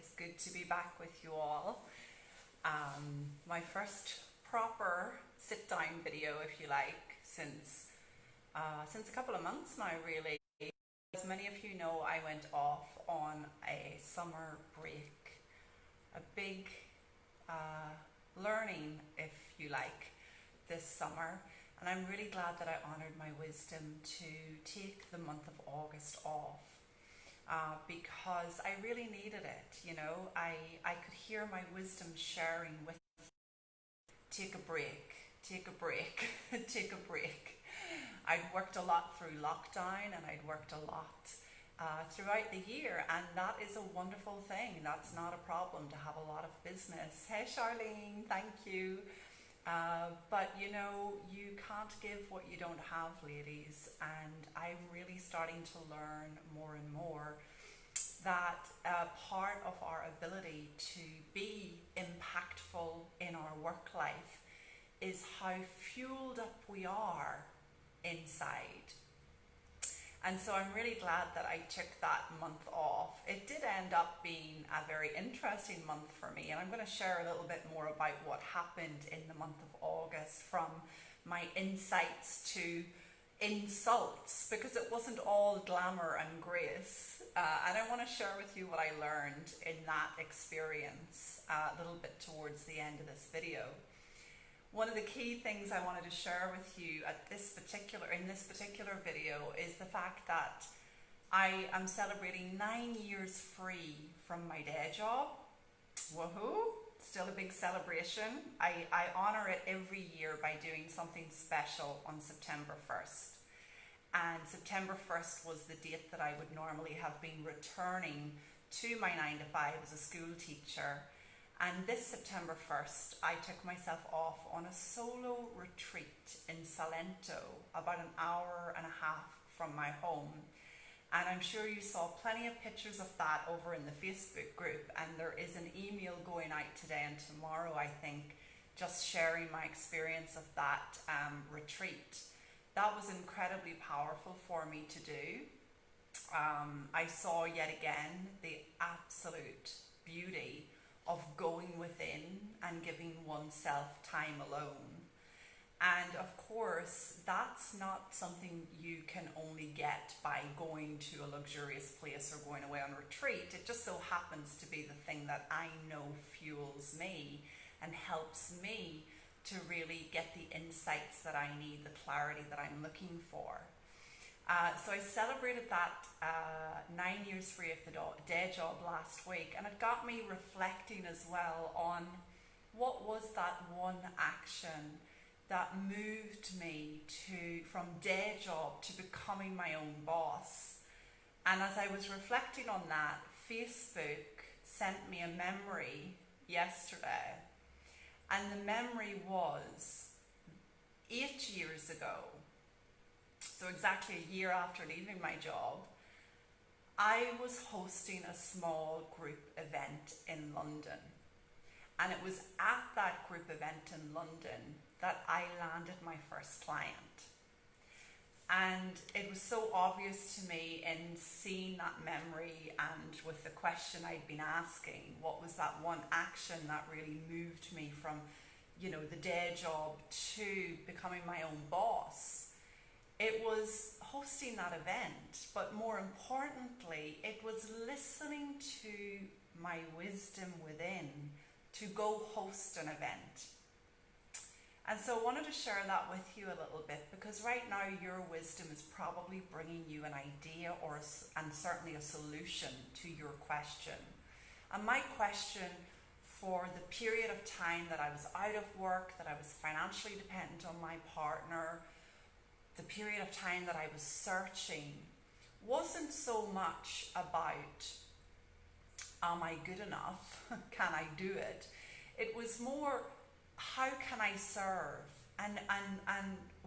It's good to be back with you all. My first proper sit-down video, if you like, since a couple of months now, really. As many of you know, I went off on a summer break, a big learning, if you like, this summer. And I'm really glad that I honoured my wisdom to take the month of August off. Because I really needed it, you know. I could hear my wisdom sharing with me, take a break, take a break, take a break. I'd worked a lot through lockdown and I'd worked a lot throughout the year, and that is a wonderful thing. That's not a problem to have a lot of business. Hey Charlene, thank you. But you know, you can't give what you don't have, ladies, and I'm really starting to learn more and more that part of our ability to be impactful in our work life is how fueled up we are inside. And so I'm really glad that I took that month off. It did end up being a very interesting month for me, and I'm going to share a little bit more about what happened in the month of August, from my insights to insults, because it wasn't all glamour and grace. And I want to share with you what I learned in that experience a little bit towards the end of this video. One of the key things I wanted to share with you in this particular video is the fact that I am celebrating 9 years free from my day job. Woohoo! Still a big celebration. I honor it every year by doing something special on September 1st. And September 1st was the date that I would normally have been returning to my 9 to 5 as a school teacher. And this September 1st, I took myself off on a solo retreat in Salento, about an hour and a half from my home. And I'm sure you saw plenty of pictures of that over in the Facebook group. And there is an email going out today and tomorrow, I think, just sharing my experience of that retreat. That was incredibly powerful for me to do. I saw yet again the absolute beauty of going within and giving oneself time alone. And of course, that's not something you can only get by going to a luxurious place or going away on retreat. It just so happens to be the thing that I know fuels me and helps me to really get the insights that I need, the clarity that I'm looking for. So I celebrated that 9 years free of the day job last week, and it got me reflecting as well on what was that one action that moved me from day job to becoming my own boss. And as I was reflecting on that, Facebook sent me a memory yesterday, and the memory was 8 years ago. So exactly a year after leaving my job, I was hosting a small group event in London. And it was at that group event in London that I landed my first client. And it was so obvious to me in seeing that memory and with the question I'd been asking, what was that one action that really moved me from, you know, the day job to becoming my own boss? It was hosting that event, but more importantly, it was listening to my wisdom within to go host an event. And so I wanted to share that with you a little bit, because right now your wisdom is probably bringing you an idea and certainly a solution to your question. And my question for the period of time that I was out of work, that I was financially dependent on my partner, the period of time that I was searching, wasn't so much about, am I good enough? Can I do it? It was more, how can I serve? And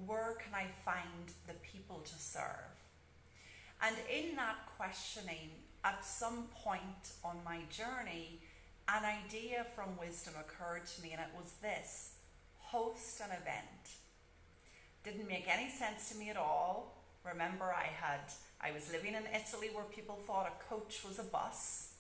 where can I find the people to serve? And in that questioning, at some point on my journey, an idea from wisdom occurred to me, and it was this: host an event. Didn't make any sense to me at all. Remember, I was living in Italy where people thought a coach was a bus,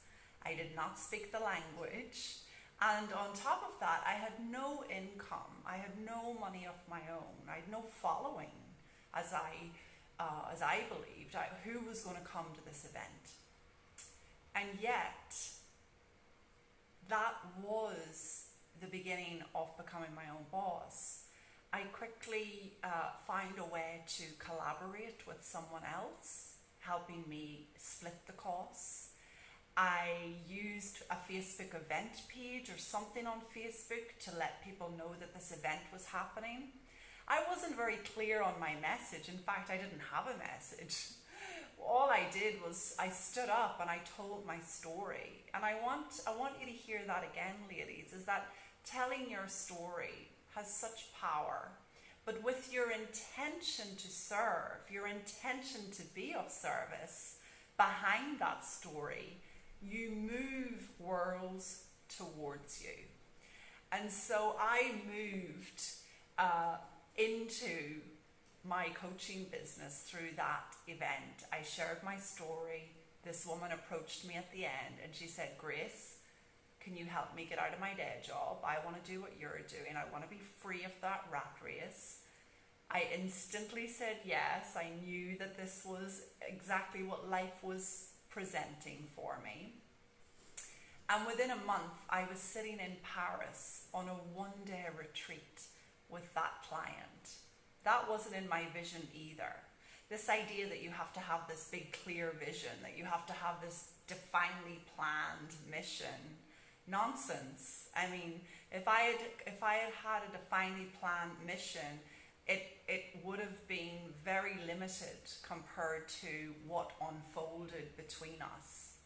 I did not speak the language. And on top of that, I had no income. I had no money of my own. I had no following, as I believed. Who was going to come to this event? And yet, that was the beginning of becoming my own boss. I quickly found a way to collaborate with someone else, helping me split the costs. I used a Facebook event page or something on Facebook to let people know that this event was happening. I wasn't very clear on my message. In fact, I didn't have a message. All I did was I stood up and I told my story. And I want you to hear that again, ladies, is that telling your story has such power. But with your intention to serve, your intention to be of service behind that story, you move worlds towards you. And so I moved into my coaching business through that event. I shared my story. This woman approached me at the end and she said, Grace, can you help me get out of my day job? I want to do what you're doing. I want to be free of that rat race. I instantly said yes. I knew that this was exactly what life was presenting for me. And within a month, I was sitting in Paris on a one-day retreat with that client. That wasn't in my vision either. This idea that you have to have this big clear vision, that you have to have this divinely planned mission, nonsense. I mean, if I had a divinely planned mission, it would have been very limited compared to what unfolded between us.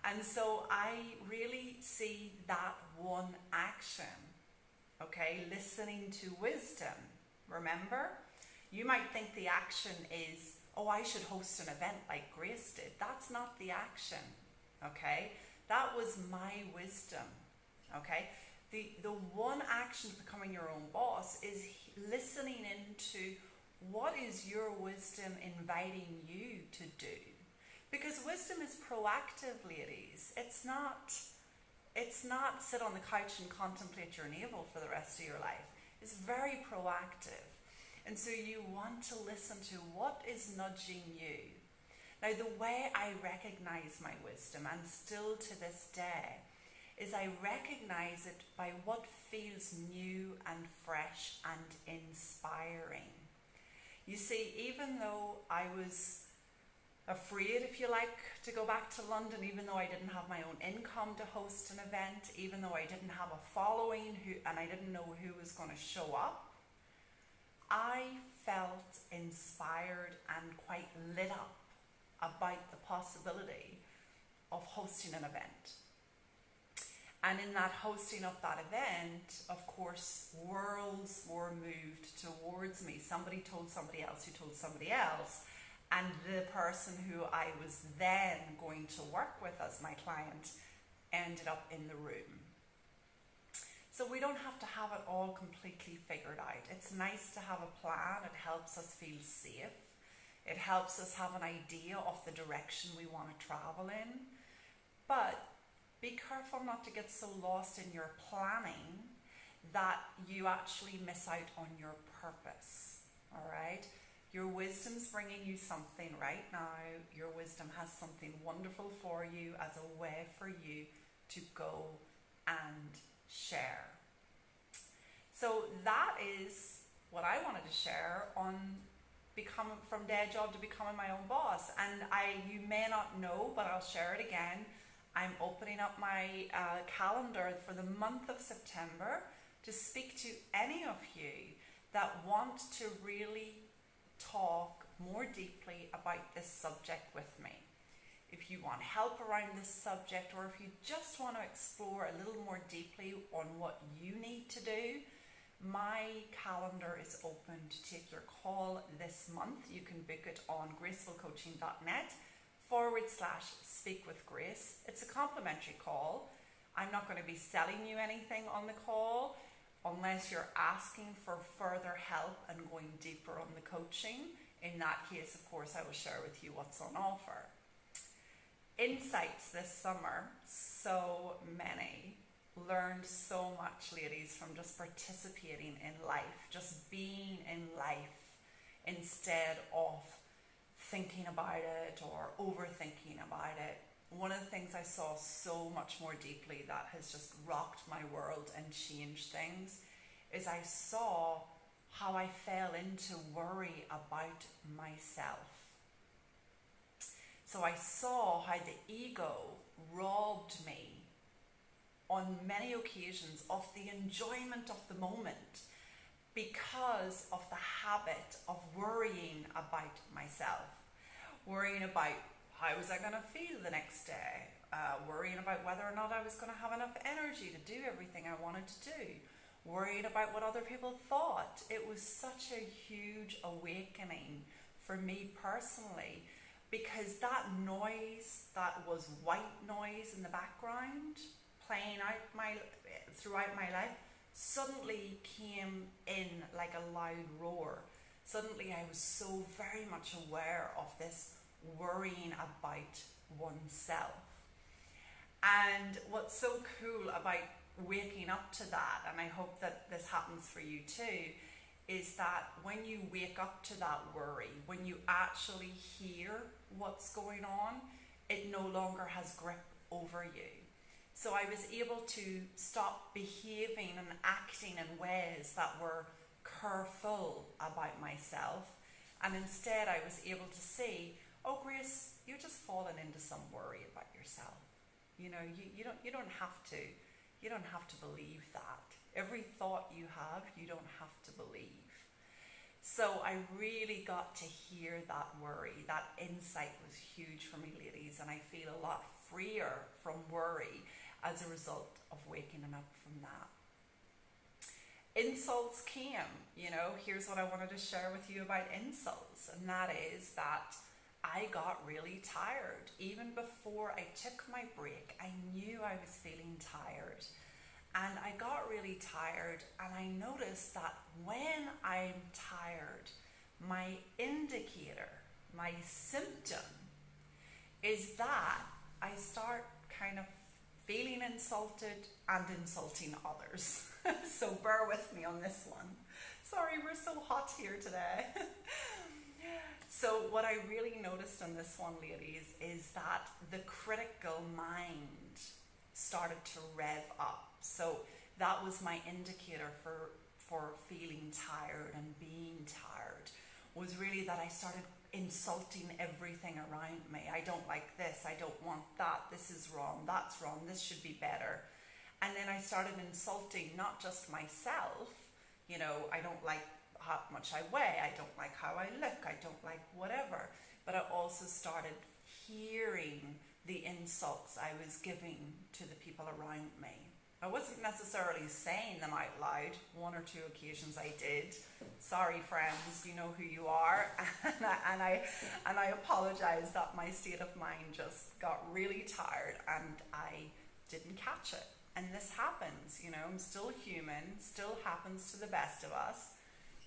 And so I really see that one action, okay, listening to wisdom. Remember, you might think the action is, oh, I should host an event like Grace did. That's not the action, okay? That was my wisdom, okay? The one action to becoming your own boss is listening into what is your wisdom inviting you to do. Because wisdom is proactive, ladies. It's not sit on the couch and contemplate your navel for the rest of your life. It's very proactive. And so you want to listen to what is nudging you. Now, the way I recognize my wisdom, and still to this day, is I recognize it by what feels new and fresh and inspiring. You see, even though I was afraid, if you like, to go back to London, even though I didn't have my own income to host an event, even though I didn't have a following and I didn't know who was going to show up, I felt inspired and quite lit up about the possibility of hosting an event. And in that hosting of that event, of course, worlds were moved towards me. Somebody told somebody else who told somebody else. And the person who I was then going to work with as my client ended up in the room. So we don't have to have it all completely figured out. It's nice to have a plan. It helps us feel safe. It helps us have an idea of the direction we want to travel in. But be careful not to get so lost in your planning that you actually miss out on your purpose. All right? Your wisdom's bringing you something right now. Your wisdom has something wonderful for you as a way for you to go and share. So that is what I wanted to share on becoming from day job to becoming my own boss. And you may not know, but I'll share it again. I'm opening up my calendar for the month of September to speak to any of you that want to really talk more deeply about this subject with me. If you want help around this subject, or if you just want to explore a little more deeply on what you need to do, my calendar is open to take your call this month. You can book it on gracefulcoaching.net/speak with Grace. It's a complimentary call. I'm not going to be selling you anything on the call unless you're asking for further help and going deeper on the coaching. In that case, of course, I will share with you what's on offer. insights this summer, so many. Learned so much, ladies, from just participating in life, just being in life instead of thinking about it or overthinking about it. One of the things I saw so much more deeply that has just rocked my world and changed things is I saw how I fell into worry about myself. So I saw how the ego robbed me on many occasions of the enjoyment of the moment because of the habit of worrying about myself, worrying about how was I going to feel the next day, worrying about whether or not I was going to have enough energy to do everything I wanted to do, worrying about what other people thought. It was such a huge awakening for me personally, because that noise that was white noise in the background playing out throughout my life suddenly came in like a loud roar. Suddenly I was so very much aware of this worrying about oneself. And what's so cool about waking up to that, and I hope that this happens for you too, is that when you wake up to that worry, when you actually hear what's going on, it no longer has grip over you. So I was able to stop behaving and acting in ways that were careful about myself, and instead I was able to see, oh Grace, you're just fallen into some worry about yourself. You know, you don't have to believe that. Every thought you have, you don't have to believe. So I really got to hear that worry. That insight was huge for me, ladies, and I feel a lot freer from worry as a result of waking up from that. Insults came, here's what I wanted to share with you about insults, and that is that I got really tired. Even before I took my break, I knew I was feeling tired. And I got really tired, and I noticed that when I'm tired, my indicator, my symptom, is that I start kind of feeling insulted and insulting others. So bear with me on this one. Sorry, we're so hot here today. So what I really noticed on this one, ladies, is that the critical mind started to rev up. So that was my indicator for feeling tired and being tired, was really that I started insulting everything around me. I don't like this, I don't want that, this is wrong, that's wrong, this should be better. And then I started insulting not just myself, I don't like how much I weigh, I don't like how I look, I don't like whatever, but I also started hearing the insults I was giving to the people around me. I wasn't necessarily saying them out loud. One or two occasions I did. Sorry, friends, you know who you are. And I apologize that my state of mind just got really tired and I didn't catch it. And this happens, I'm still human, still happens to the best of us.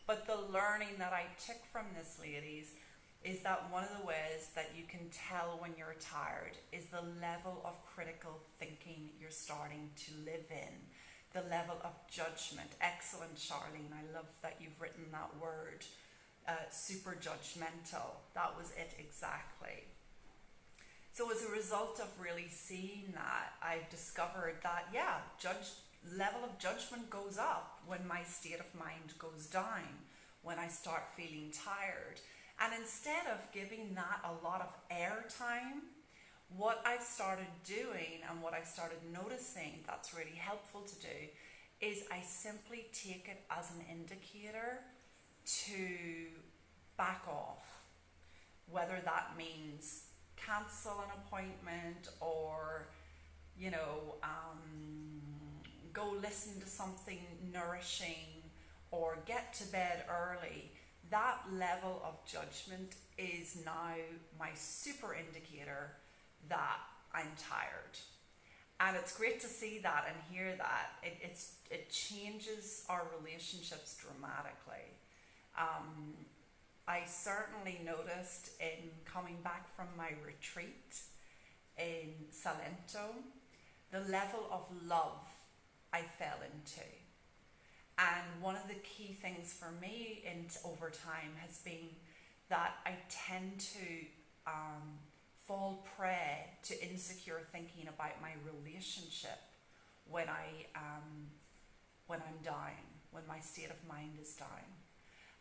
But the learning that I took from this, ladies, is that one of the ways that you can tell when you're tired is the level of critical thinking you're starting to live in, the level of judgment. Excellent, Charlene. I love that you've written that word, super judgmental. That was it exactly. So as a result of really seeing that, I've discovered that, level of judgment goes up when my state of mind goes down, when I start feeling tired. And instead of giving that a lot of airtime, what I've started doing and what I've started noticing that's really helpful to do is I simply take it as an indicator to back off. Whether that means cancel an appointment or, go listen to something nourishing or get to bed early. That level of judgment is now my super indicator that I'm tired. And it's great to see that and hear that. It changes our relationships dramatically. I certainly noticed in coming back from my retreat in Salento, the level of love I fell into. And one of the key things for me over time has been that I tend to fall prey to insecure thinking about my relationship when I'm down, when my state of mind is down.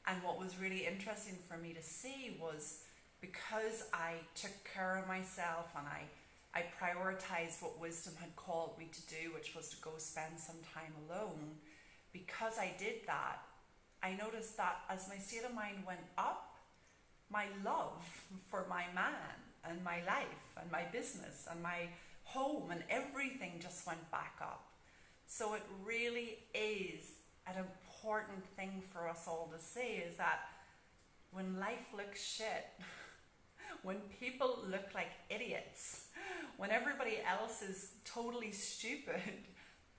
And what was really interesting for me to see was, because I took care of myself and I prioritized what wisdom had called me to do, which was to go spend some time alone. Because I did that, I noticed that as my state of mind went up, my love for my man and my life and my business and my home and everything just went back up. So it really is an important thing for us all to see, is that when life looks shit, when people look like idiots, when everybody else is totally stupid,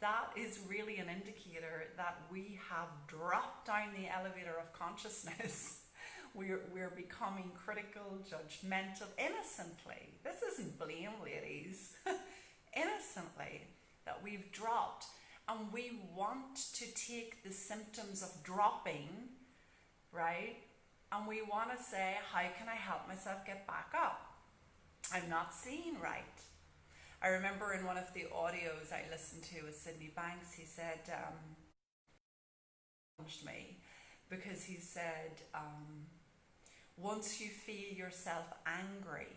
that is really an indicator that we have dropped down the elevator of consciousness. We're becoming critical, judgmental, innocently. This isn't blame, ladies. Innocently, that we've dropped. And we want to take the symptoms of dropping, right? And we want to say, how can I help myself get back up? I'm not seeing right. I remember in one of the audios I listened to with Sydney Banks, he said, me, because he said, once you feel yourself angry,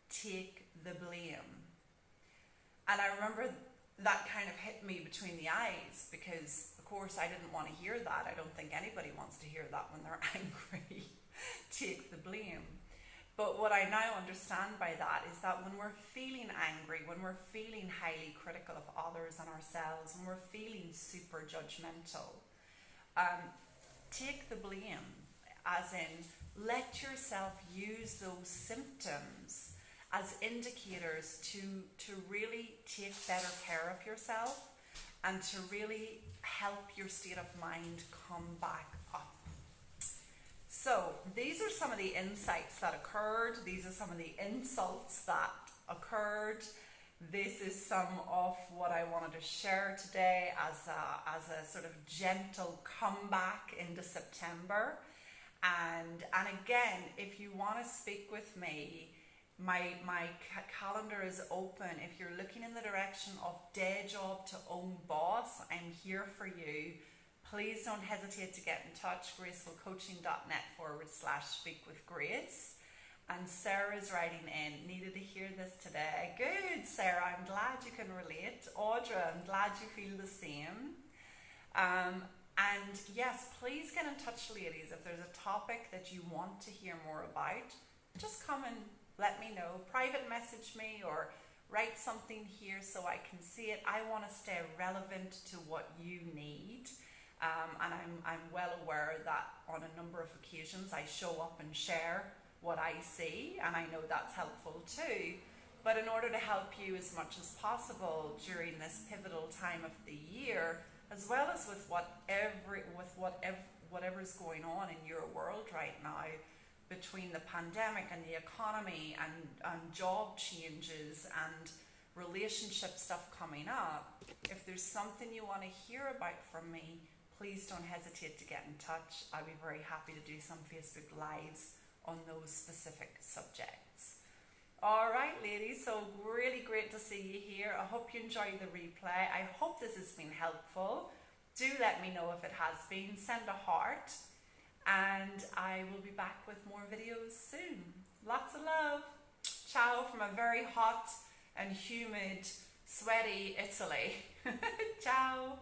take the blame. And I remember that kind of hit me between the eyes, because of course I didn't want to hear that. I don't think anybody wants to hear that when they're angry. Take the blame. But what I now understand by that is that when we're feeling angry, when we're feeling highly critical of others and ourselves, when we're feeling super judgmental, take the blame, as in let yourself use those symptoms as indicators to really take better care of yourself and to really help your state of mind come back up. So these are some of the insights that occurred. These are some of the insults that occurred. This is some of what I wanted to share today as a sort of gentle comeback into September. And again, if you want to speak with me, my calendar is open. If you're looking in the direction of day job to own boss, I'm here for you. Please don't hesitate to get in touch, gracefulcoaching.net/speak with Grace. And Sarah's writing in, needed to hear this today. Good, Sarah, I'm glad you can relate. Audra, I'm glad you feel the same. And yes, please get in touch, ladies. If there's a topic that you want to hear more about, just come and let me know. Private message me or write something here so I can see it. I want to stay relevant to what you need. And I'm well aware that on a number of occasions I show up and share what I see, and I know that's helpful too. But in order to help you as much as possible during this pivotal time of the year, as well as with whatever's going on in your world right now, between the pandemic and the economy and job changes and relationship stuff coming up, if there's something you want to hear about from me, please don't hesitate to get in touch. I'll be very happy to do some Facebook Lives on those specific subjects. All right, ladies, so really great to see you here. I hope you enjoyed the replay. I hope this has been helpful. Do let me know if it has been. Send a heart, and I will be back with more videos soon. Lots of love. Ciao from a very hot and humid, sweaty Italy. Ciao.